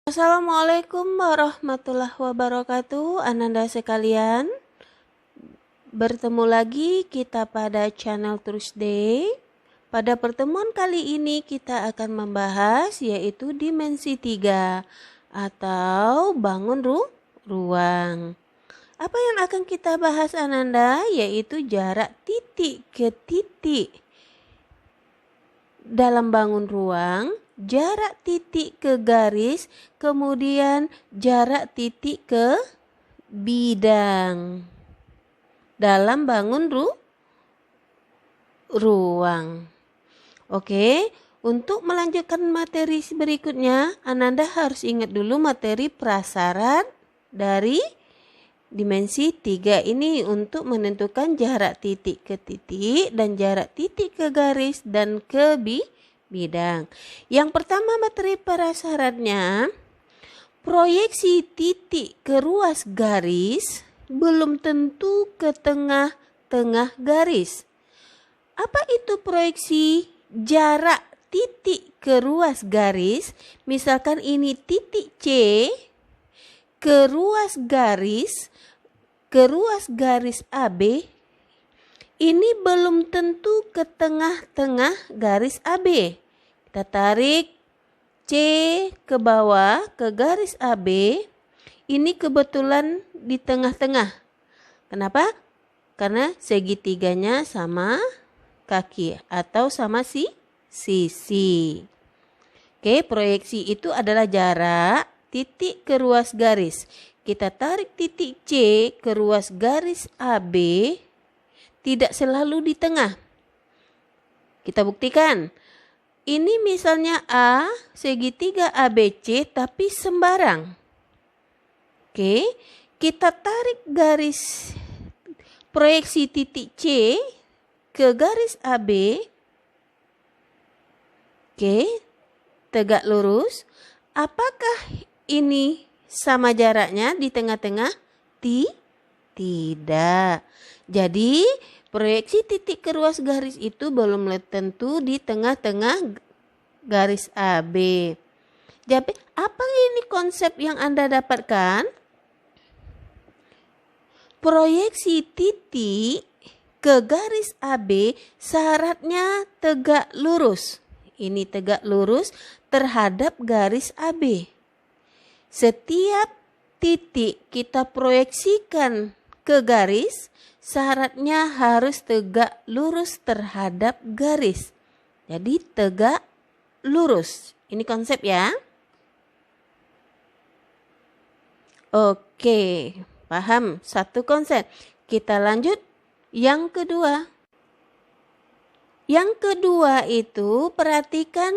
Assalamualaikum warahmatullahi wabarakatuh, Ananda sekalian. Bertemu lagi kita pada channel Tuesday. Pada pertemuan kali ini kita akan membahas yaitu dimensi 3 atau bangun ruang. Apa yang akan kita bahas Ananda? Yaitu jarak titik ke titik dalam bangun ruang, jarak titik ke garis, kemudian jarak titik ke bidang dalam bangun ruang. Oke, untuk melanjutkan materi berikutnya, Ananda harus ingat dulu materi prasyarat dari dimensi 3 ini untuk menentukan jarak titik ke titik dan jarak titik ke garis dan ke bidang. Yang pertama materi prasyaratnya, proyeksi titik ke ruas garis belum tentu ke tengah-tengah garis. Apa itu proyeksi jarak titik ke ruas garis? Misalkan ini titik C ke ruas garis AB, ini belum tentu ke tengah-tengah garis AB. Kita tarik C ke bawah ke garis AB, ini kebetulan di tengah-tengah. Kenapa? Karena segitiganya sama kaki atau sama sisi. Oke, proyeksi itu adalah jarak titik ke ruas garis. Kita tarik titik C ke ruas garis AB, tidak selalu di tengah. Kita buktikan. Ini misalnya A, segitiga ABC tapi sembarang. Oke, kita tarik garis proyeksi titik C ke garis AB. Oke, tegak lurus. Apakah ini sama jaraknya di tengah-tengah? Tidak. Jadi proyeksi titik ke ruas garis itu belum tentu di tengah-tengah garis AB. Jadi apa ini konsep yang Anda dapatkan? Proyeksi titik ke garis AB syaratnya tegak lurus. Ini tegak lurus terhadap garis AB. Setiap titik kita proyeksikan ke garis, syaratnya harus tegak lurus terhadap garis. Jadi tegak lurus. Ini konsep ya. Oke, paham satu konsep. Kita lanjut yang kedua. Yang kedua itu perhatikan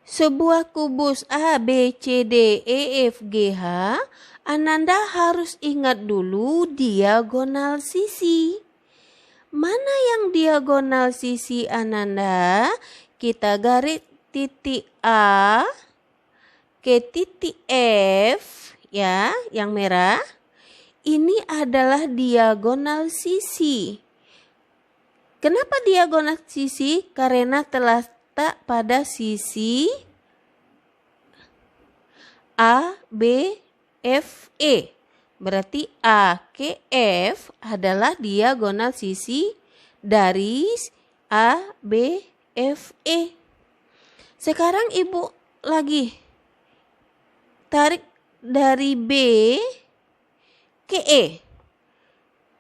sebuah kubus A, B, C, D, E, F, G, H. Ananda harus ingat dulu diagonal sisi. Mana yang diagonal sisi Ananda? Kita garis titik A ke titik F ya, yang merah. Ini adalah diagonal sisi. Kenapa diagonal sisi? Karena terletak pada sisi A, B, F, E. Berarti A ke F adalah diagonal sisi dari A, B, F, E. Sekarang Ibu lagi tarik dari B ke E.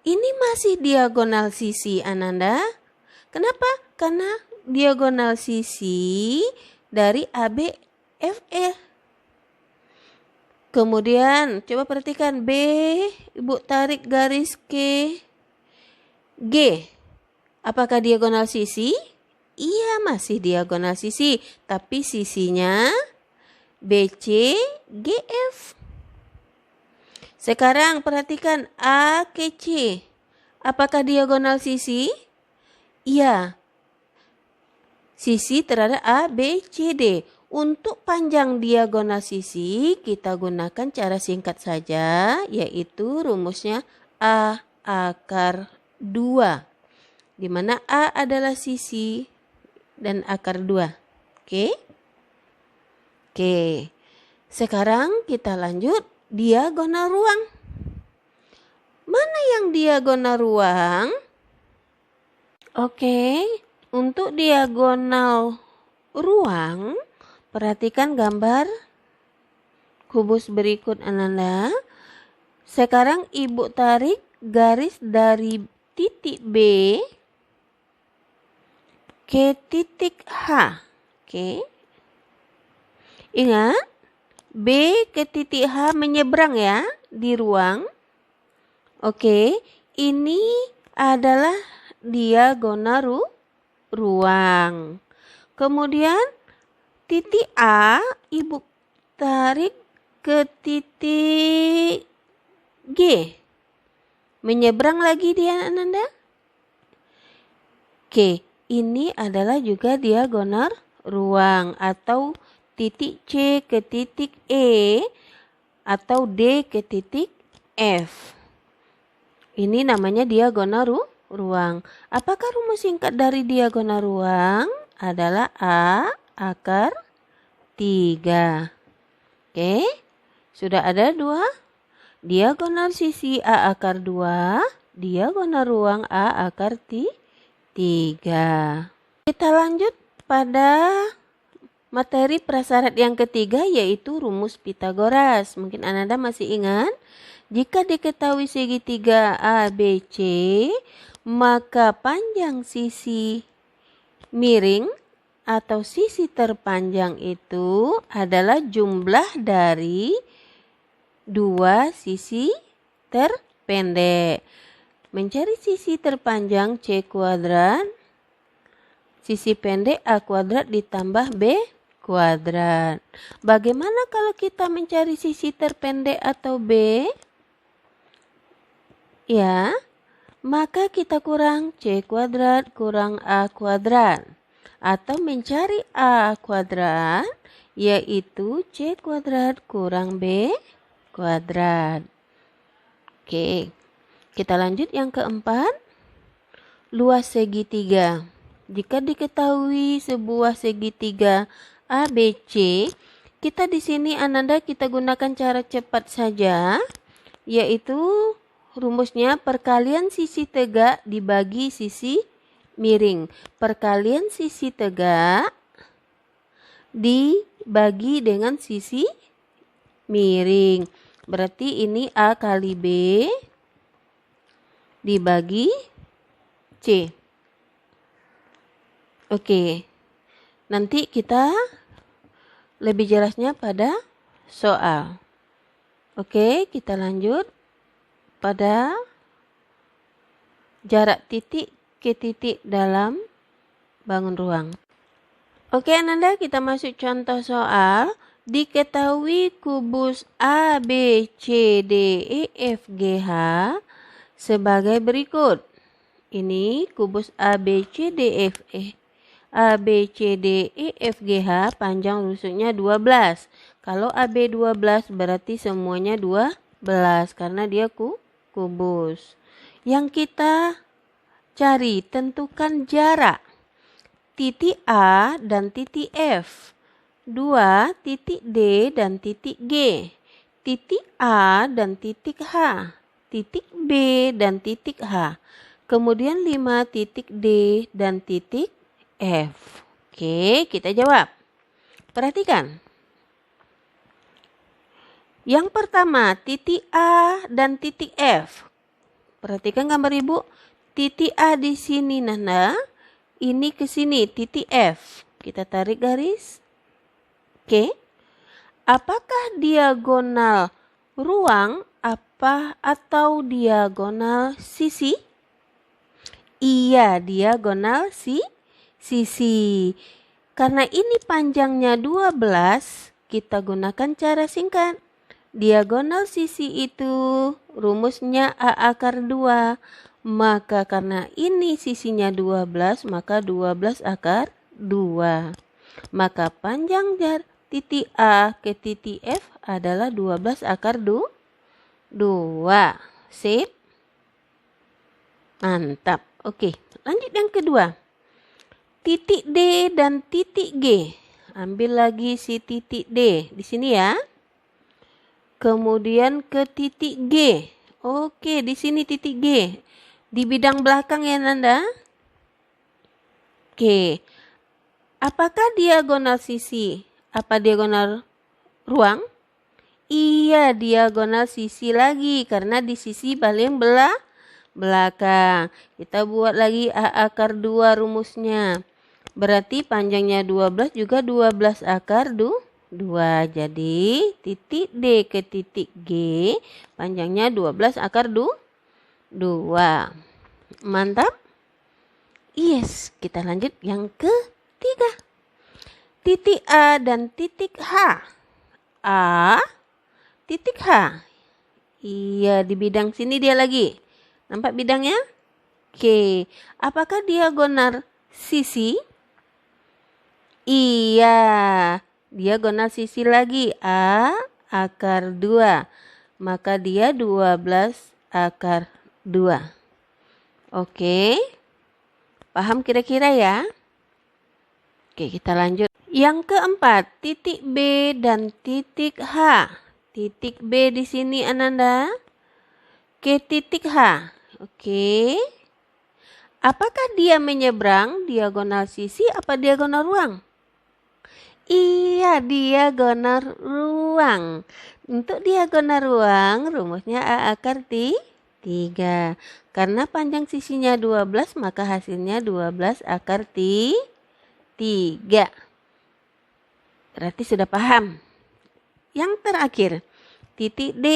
Ini masih diagonal sisi Ananda. Kenapa? Karena diagonal sisi dari AB FE. Kemudian coba perhatikan B, Ibu tarik garis ke G. Apakah diagonal sisi? Iya, masih diagonal sisi, tapi sisinya BC GF. Sekarang perhatikan A ke C. Apakah diagonal sisi? Iya. Sisi terhadap A, B, C, D. Untuk panjang diagonal sisi kita gunakan cara singkat saja, yaitu rumusnya A akar 2. Di mana A adalah sisi dan akar 2. Oke? Oke. Sekarang kita lanjut diagonal ruang. Mana yang diagonal ruang? Oke, untuk diagonal ruang, perhatikan gambar kubus berikut Ananda. Sekarang Ibu tarik garis dari titik B ke titik H. Oke. Ingat, B ke titik H menyeberang ya di ruang. Oke, ini adalah diagonal ruang. Kemudian titik A Ibu tarik ke titik G. Menyeberang lagi dia Ananda. Oke, ini adalah juga diagonal ruang atau titik C ke titik E atau D ke titik F. Ini namanya diagonal ruang. Apakah rumus singkat dari diagonal ruang? Adalah A akar 3. Oke, sudah ada 2. Diagonal sisi A akar 2, diagonal ruang A akar 3. Kita lanjut pada materi prasyarat yang ketiga yaitu rumus Pitagoras. Mungkin Ananda masih ingat? Jika diketahui segitiga ABC, maka panjang sisi miring atau sisi terpanjang itu adalah jumlah dari dua sisi terpendek. Mencari sisi terpanjang C kuadrat, sisi pendek A kuadrat ditambah B kuadrat. Bagaimana kalau kita mencari sisi terpendek atau B? Ya, maka kita kurang C kuadrat kurang A kuadrat. Atau mencari A kuadrat, yaitu C kuadrat kurang B kuadrat. Oke, kita lanjut yang keempat. Luas segitiga. Jika diketahui sebuah segitiga ABC, kita di sini Ananda kita gunakan cara cepat saja, yaitu rumusnya perkalian sisi tegak dibagi sisi miring. Perkalian sisi tegak dibagi dengan sisi miring. Berarti ini A kali B dibagi C. Oke. Nanti kita lebih jelasnya pada soal. Oke, kita lanjut pada jarak titik ke titik dalam bangun ruang. Oke Ananda, kita masuk contoh soal. Diketahui kubus A, B, C, D, E, F, G, H sebagai berikut. Ini kubus A, B, C, D, F, E. A, B, C, D, E, F, G, H panjang rusuknya 12. Kalau AB 12 berarti semuanya 12 karena dia kubus. Yang kita cari, tentukan jarak titik A dan titik F. 2 titik D dan titik G. Titik A dan titik H. Titik B dan titik H. Kemudian 5 titik D dan titik F. Oke, kita jawab. Perhatikan. Yang pertama, titik A dan titik F. Perhatikan gambar Ibu. Titik A di sini Nanda. Ini ke sini titik F. Kita tarik garis. Oke. Apakah diagonal ruang atau diagonal sisi? Iya, diagonal sisi. Karena ini panjangnya 12, kita gunakan cara singkat. Diagonal sisi itu rumusnya A akar 2. Maka karena ini sisinya 12, maka 12 akar 2. Maka panjang titik A ke titik F adalah 12 akar 2. Sip. Mantap. Oke, lanjut yang kedua. Titik D dan titik G. Ambil lagi si titik D di sini ya. kemudian ke titik G. Oke, di sini titik G. Di bidang belakang ya Ananda. Oke. Apakah diagonal sisi? Apa diagonal ruang? Iya, diagonal sisi lagi karena di sisi paling belakang. Kita buat lagi A akar 2 rumusnya. Berarti panjangnya 12 juga 12 akar 2. Jadi titik D ke titik G panjangnya 12 akar 2. Mantap? Yes, kita lanjut yang ketiga. Titik A dan titik H. A, titik H. Iya, di bidang sini dia lagi. Nampak bidangnya? Oke. Apakah diagonal sisi? Iya. Diagonal sisi lagi. A akar 2. Maka dia 12 akar 2. Oke. Paham kira-kira ya? Oke, kita lanjut. Yang keempat, titik B dan titik H. Titik B di sini Ananda. Ke titik H. Oke. Apakah dia menyeberang diagonal sisi apa diagonal ruang? Iya, diagonal ruang. Untuk diagonal ruang, rumusnya A akar 3. Karena panjang sisinya 12, maka hasilnya 12 akar 3. Berarti sudah paham. Yang terakhir, titik D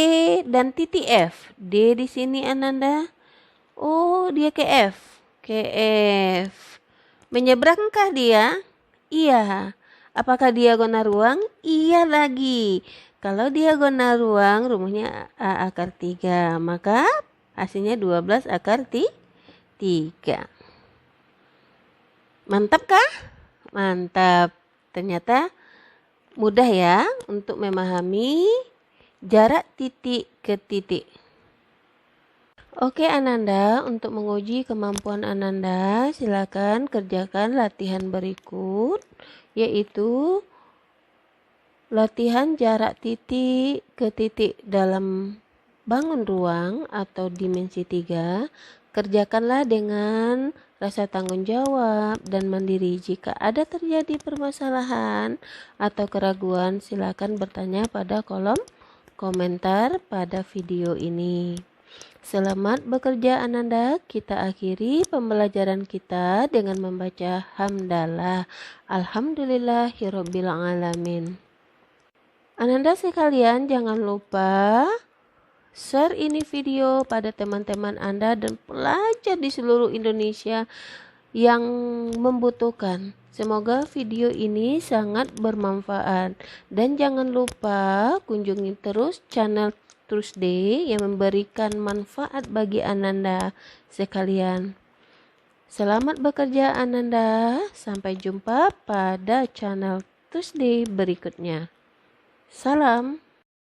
dan titik F. D di sini Ananda. Oh, dia ke F. Ke F. Menyeberangkah dia? Iya. Apakah diagonal ruang? Iya lagi. Kalau diagonal ruang, rumusnya A akar 3. Maka hasilnya 12 akar 3. Mantap kah? Mantap. Ternyata mudah ya untuk memahami jarak titik ke titik. Oke Ananda, untuk menguji kemampuan Ananda, silakan kerjakan latihan berikut, yaitu latihan jarak titik ke titik dalam bangun ruang atau dimensi 3. Kerjakanlah dengan rasa tanggung jawab dan mandiri. Jika ada terjadi permasalahan atau keraguan, silakan bertanya pada kolom komentar pada video ini. Selamat bekerja Ananda. Kita akhiri pembelajaran kita dengan membaca hamdalah. Alhamdulillahirabbil alamin. Ananda sekalian, jangan lupa share ini video pada teman-teman Anda dan pelajar di seluruh Indonesia yang membutuhkan. Semoga video ini sangat bermanfaat. Dan jangan lupa kunjungi terus channel Tuesday yang memberikan manfaat bagi Ananda sekalian. Selamat bekerja Ananda. Sampai jumpa pada channel Tuesday berikutnya. Salam.